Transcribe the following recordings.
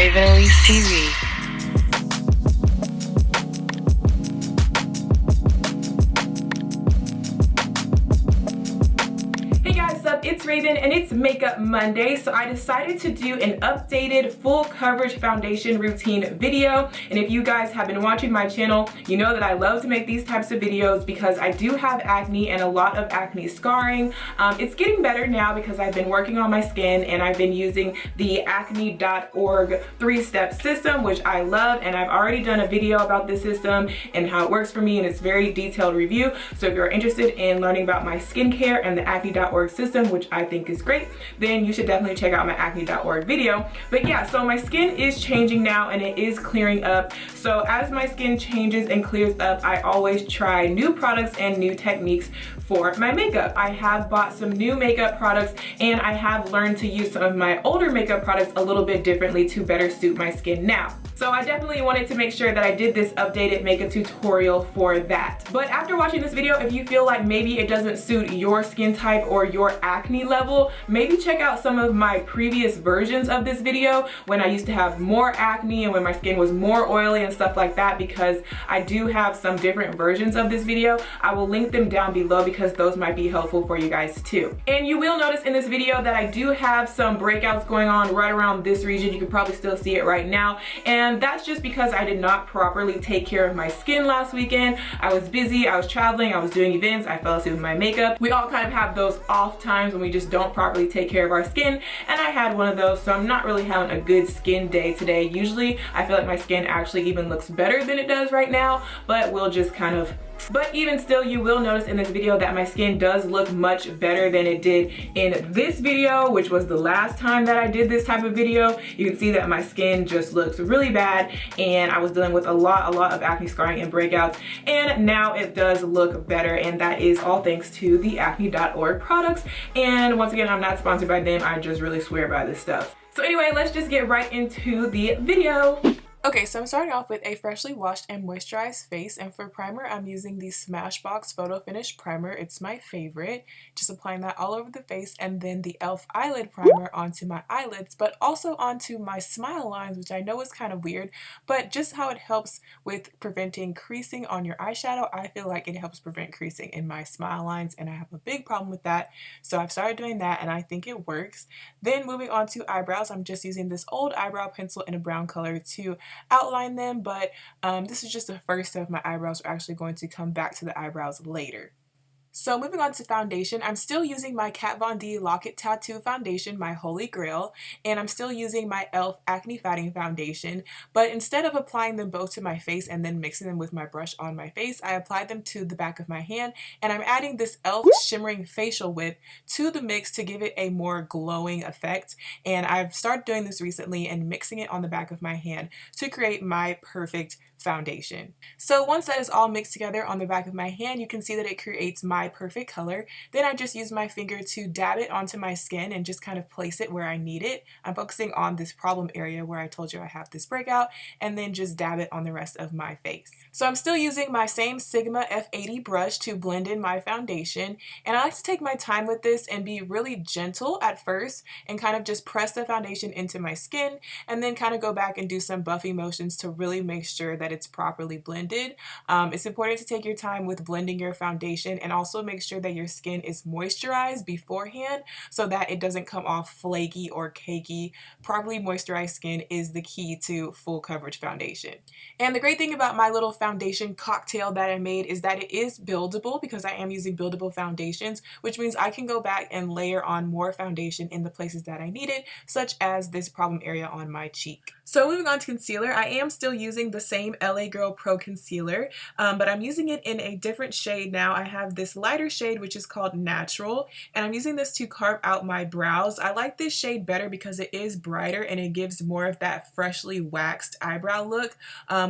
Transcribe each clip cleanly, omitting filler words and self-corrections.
Beverly TV. It's Raven and it's Makeup Monday, so I decided to do an updated full coverage foundation routine video. And if you guys have been watching my channel, you know that I love to make these types of videos because I do have acne and a lot of acne scarring. It's getting better now because I've been working on my skin and I've been using the acne.org 3-step system, which I love, and I've already done a video about this system and how it works for me, and it's very detailed review. So if you're interested in learning about my skincare and the acne.org system, which I think is great, then you should definitely check out my acne.org video. But yeah, so my skin is changing now and it is clearing up. So as my skin changes and clears up, I always try new products and new techniques for my makeup. I have bought some new makeup products and I have learned to use some of my older makeup products a little bit differently to better suit my skin now. So I definitely wanted to make sure that I did this updated makeup tutorial for that. But after watching this video, if you feel like maybe it doesn't suit your skin type or your acne level, maybe check out some of my previous versions of this video when I used to have more acne and when my skin was more oily and stuff like that, because I do have some different versions of this video. I will link them down below because those might be helpful for you guys too. And you will notice in this video that I do have some breakouts going on right around this region. You can probably still see it right now. And that's just because I did not properly take care of my skin last weekend. I was busy, I was traveling, I was doing events, I fell asleep with my makeup. We all kind of have those off times when we just don't properly take care of our skin, and I had one of those, so I'm not really having a good skin day today. Usually I feel like my skin actually even looks better than it does right now, but we'll just kind of. But even still, you will notice in this video that my skin does look much better than it did in this video, which was the last time that I did this type of video. You can see that my skin just looks really bad and I was dealing with a lot of acne scarring and breakouts, and now it does look better, and that is all thanks to the acne.org products. And once again, I'm not sponsored by them, I just really swear by this stuff. So anyway, let's just get right into the video. Okay, so I'm starting off with a freshly washed and moisturized face, and for primer I'm using the SMASHBOX Photo Finish Primer. It's my favorite. Just applying that all over the face, and then the e.l.f. eyelid primer onto my eyelids, but also onto my smile lines, which I know is kind of weird, but just how it helps with preventing creasing on your eyeshadow. I feel like it helps prevent creasing in my smile lines, and I have a big problem with that, so I've started doing that and I think it works. Then moving on to eyebrows, I'm just using this old eyebrow pencil in a brown color to outline them, but this is just the first step of my eyebrows. We're actually going to come back to the eyebrows later. So moving on to foundation, I'm still using my Kat Von D Lock-It Tattoo foundation, my holy grail, and I'm still using my e.l.f. Acne Fighting foundation, but instead of applying them both to my face and then mixing them with my brush on my face, I applied them to the back of my hand, and I'm adding this e.l.f. Shimmering Facial Whip to the mix to give it a more glowing effect, and I've started doing this recently and mixing it on the back of my hand to create my perfect foundation. So once that is all mixed together on the back of my hand, you can see that it creates my perfect color. Then I just use my finger to dab it onto my skin and just kind of place it where I need it. I'm focusing on this problem area where I told you I have this breakout, and then just dab it on the rest of my face. So I'm still using my same Sigma F80 brush to blend in my foundation, and I like to take my time with this and be really gentle at first and kind of just press the foundation into my skin, and then kind of go back and do some buffy motions to really make sure that it's properly blended. It's important to take your time with blending your foundation, and also make sure that your skin is moisturized beforehand so that it doesn't come off flaky or cakey. Properly moisturized skin is the key to full coverage foundation. And the great thing about my little foundation cocktail that I made is that it is buildable, because I am using buildable foundations, which means I can go back and layer on more foundation in the places that I need it, such as this problem area on my cheek. So moving on to concealer, I am still using the same LA Girl Pro Concealer, but I'm using it in a different shade now. I have this lighter shade which is called Natural, and I'm using this to carve out my brows. I like this shade better because it is brighter and it gives more of that freshly waxed eyebrow look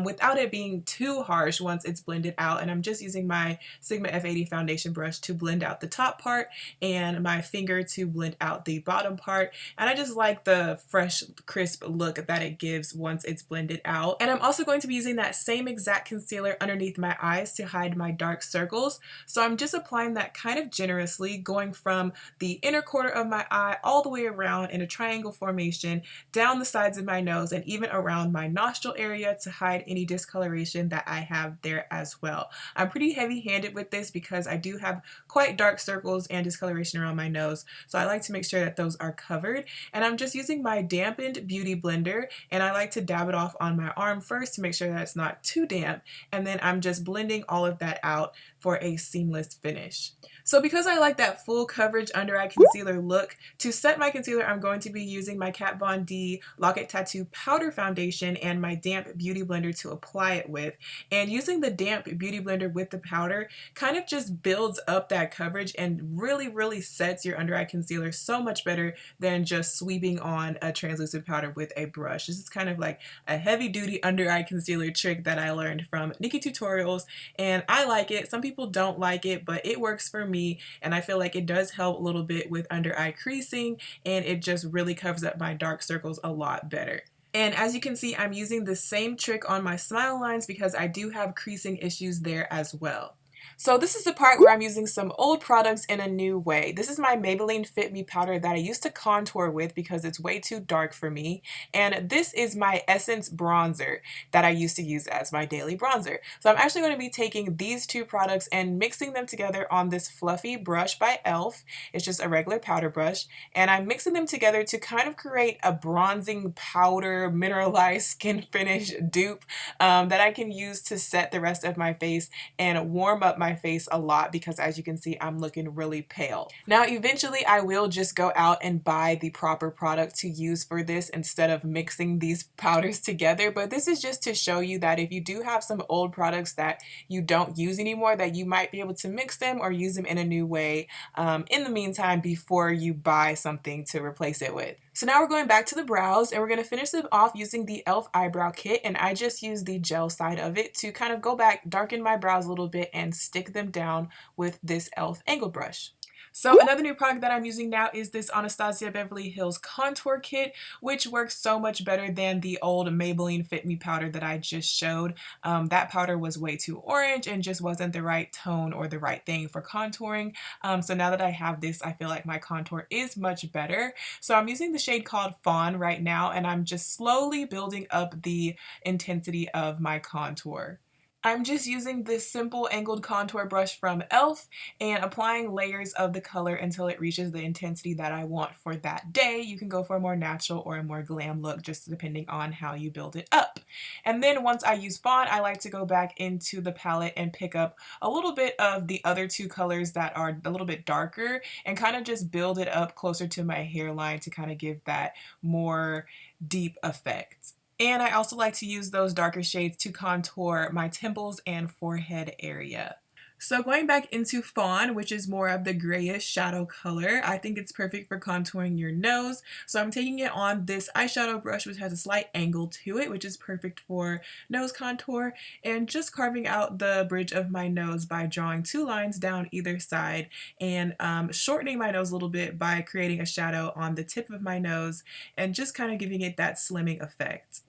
without it being too harsh once it's blended out. And I'm just using my Sigma F80 foundation brush to blend out the top part and my finger to blend out the bottom part, and I just like the fresh crisp look that it gives once it's blended out. And I'm also going to be using that same exact concealer underneath my eyes to hide my dark circles. So I'm just applying that kind of generously, going from the inner corner of my eye all the way around in a triangle formation, down the sides of my nose, and even around my nostril area to hide any discoloration that I have there as well. I'm pretty heavy-handed with this because I do have quite dark circles and discoloration around my nose, so I like to make sure that those are covered. And I'm just using my dampened beauty blender, and I like to dab it off on my arm first to make sure that it's not too damp, and then I'm just blending all of that out for a seamless finish. So because I like that full coverage under eye concealer look, to set my concealer I'm going to be using my Kat Von D Lock It Tattoo Powder Foundation and my damp beauty blender to apply it with. And using the damp beauty blender with the powder kind of just builds up that coverage and really sets your under eye concealer so much better than just sweeping on a translucent powder with a brush. This is kind of like a heavy duty under eye concealer trick that I learned from Nikki Tutorials, and I like it. Some people don't like it, but it works for me, and I feel like it does help a little bit with under eye creasing, and it just really covers up my dark circles a lot better. And as you can see, I'm using the same trick on my smile lines because I do have creasing issues there as well. So this is the part where I'm using some old products in a new way. This is my Maybelline Fit Me Powder that I used to contour with because it's way too dark for me. And this is my Essence bronzer that I used to use as my daily bronzer. So I'm actually going to be taking these two products and mixing them together on this fluffy brush by e.l.f. It's just a regular powder brush. And I'm mixing them together to kind of create a bronzing powder mineralized skin finish dupe that I can use to set the rest of my face and warm up my face a lot because as you can see I'm looking really pale. Now eventually I will just go out and buy the proper product to use for this instead of mixing these powders together, but this is just to show you that if you do have some old products that you don't use anymore, that you might be able to mix them or use them in a new way in the meantime before you buy something to replace it with. So now we're going back to the brows and we're going to finish them off using the e.l.f. eyebrow kit, and I just use the gel side of it to kind of go back, darken my brows a little bit, and stick them down with this e.l.f. angled brush. So another new product that I'm using now is this ANASTASIA Beverly Hills contour kit, which works so much better than the old Maybelline Fit Me powder that I just showed. That powder was way too orange and just wasn't the right tone or the right thing for contouring. So now that I have this, I feel like my contour is much better. So I'm using the shade called Fawn right now, and I'm just slowly building up the intensity of my contour. I'm just using this simple angled contour brush from e.l.f. and applying layers of the color until it reaches the intensity that I want for that day. You can go for a more natural or a more glam look just depending on how you build it up. And then once I use Fawn, I like to go back into the palette and pick up a little bit of the other two colors that are a little bit darker and kind of just build it up closer to my hairline to kind of give that more deep effect. And I also like to use those darker shades to contour my temples and forehead area. So going back into Fawn, which is more of the grayish shadow color, I think it's perfect for contouring your nose. So I'm taking it on this eyeshadow brush, which has a slight angle to it, which is perfect for nose contour, and just carving out the bridge of my nose by drawing two lines down either side and shortening my nose a little bit by creating a shadow on the tip of my nose and just kind of giving it that slimming effect.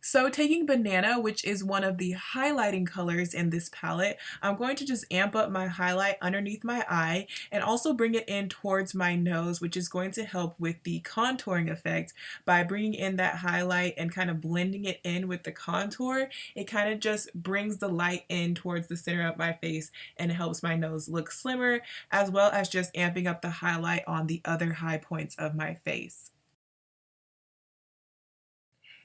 So taking Banana, which is one of the highlighting colors in this palette, I'm going to just amp up my highlight underneath my eye and also bring it in towards my nose, which is going to help with the contouring effect by bringing in that highlight and kind of blending it in with the contour. It kind of just brings the light in towards the center of my face and helps my nose look slimmer, as well as just amping up the highlight on the other high points of my face.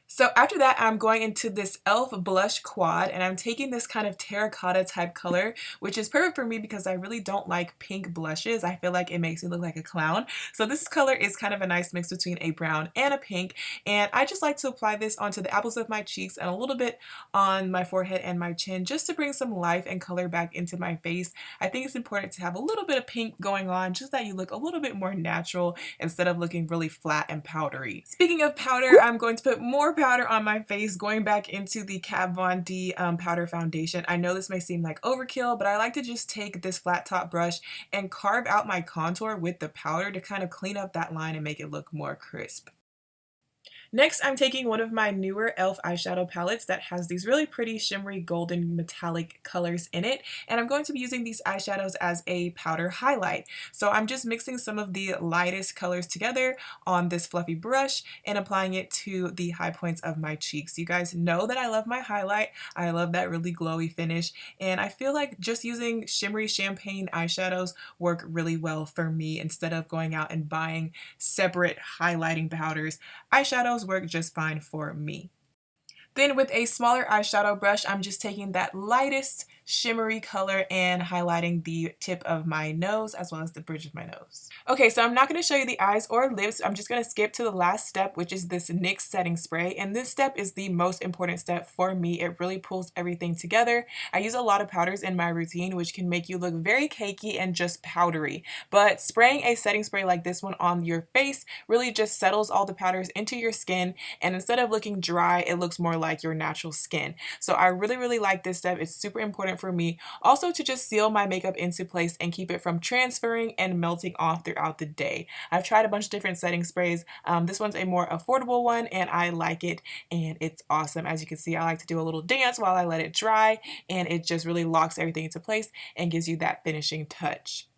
So after that, I'm going into this e.l.f. blush quad, and I'm taking this kind of terracotta type color, which is perfect for me because I really don't like pink blushes. I feel like it makes me look like a clown. So this color is kind of a nice mix between a brown and a pink, and I just like to apply this onto the apples of my cheeks and a little bit on my forehead and my chin just to bring some life and color back into my face. I think it's important to have a little bit of pink going on just that you look a little bit more natural instead of looking really flat and powdery. Speaking of powder, I'm going to put more powder on my face, going back into the Kat Von D powder foundation. I know this may seem like overkill, but I like to just take this flat top brush and carve out my contour with the powder to kind of clean up that line and make it look more crisp. Next, I'm taking one of my newer e.l.f. eyeshadow palettes that has these really pretty shimmery golden metallic colors in it, and I'm going to be using these eyeshadows as a powder highlight. So I'm just mixing some of the lightest colors together on this fluffy brush and applying it to the high points of my cheeks. You guys know that I love my highlight. I love that really glowy finish, and I feel like just using shimmery champagne eyeshadows work really well for me instead of going out and buying separate highlighting powders. Eyeshadows work just fine for me. Then with a smaller eyeshadow brush, I'm just taking that lightest shimmery color and highlighting the tip of my nose as well as the bridge of my nose. Okay, so I'm not going to show you the eyes or lips. I'm just going to skip to the last step, which is this NYX Setting Spray. And this step is the most important step for me. It really pulls everything together. I use a lot of powders in my routine, which can make you look very cakey and just powdery. But spraying a setting spray like this one on your face really just settles all the powders into your skin. And instead of looking dry, it looks more like your natural skin. So I really like this step. It's super important for me. Also to just seal my makeup into place and keep it from transferring and melting off throughout the day. I've tried a bunch of different setting sprays. This one's a more affordable one and I like it and it's awesome. As you can see, I like to do a little dance while I let it dry and it just really locks everything into place and gives you that finishing touch.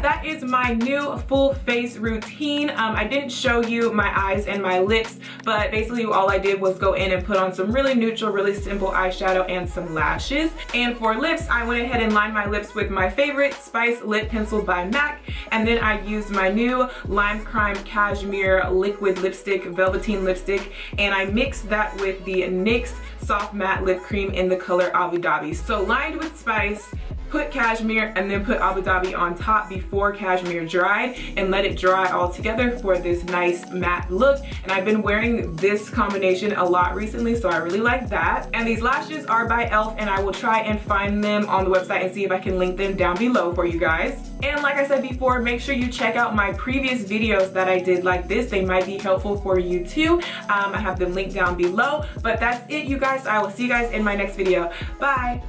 That is my new full face routine. I didn't show you my eyes and my lips, but basically all I did was go in and put on some really neutral, really simple eyeshadow and some lashes. And for lips, I went ahead and lined my lips with my favorite Spice Lip Pencil by MAC, and then I used my new LIMECRIME Cashmere liquid lipstick, velvetine lipstick, and I mixed that with the NYX Soft Matte Lip Cream in the color Abu Dhabi. So lined with Spice, put cashmere, and then put Abu Dhabi on top before cashmere dried and let it dry all together for this nice matte look. And I've been wearing this combination a lot recently, so I really like that. And these lashes are by e.l.f. and I will try and find them on the website and see if I can link them down below for you guys. And like I said before, make sure you check out my previous videos that I did like this. They might be helpful for you too. I have them linked down below. But that's it, you guys. I will see you guys in my next video. Bye!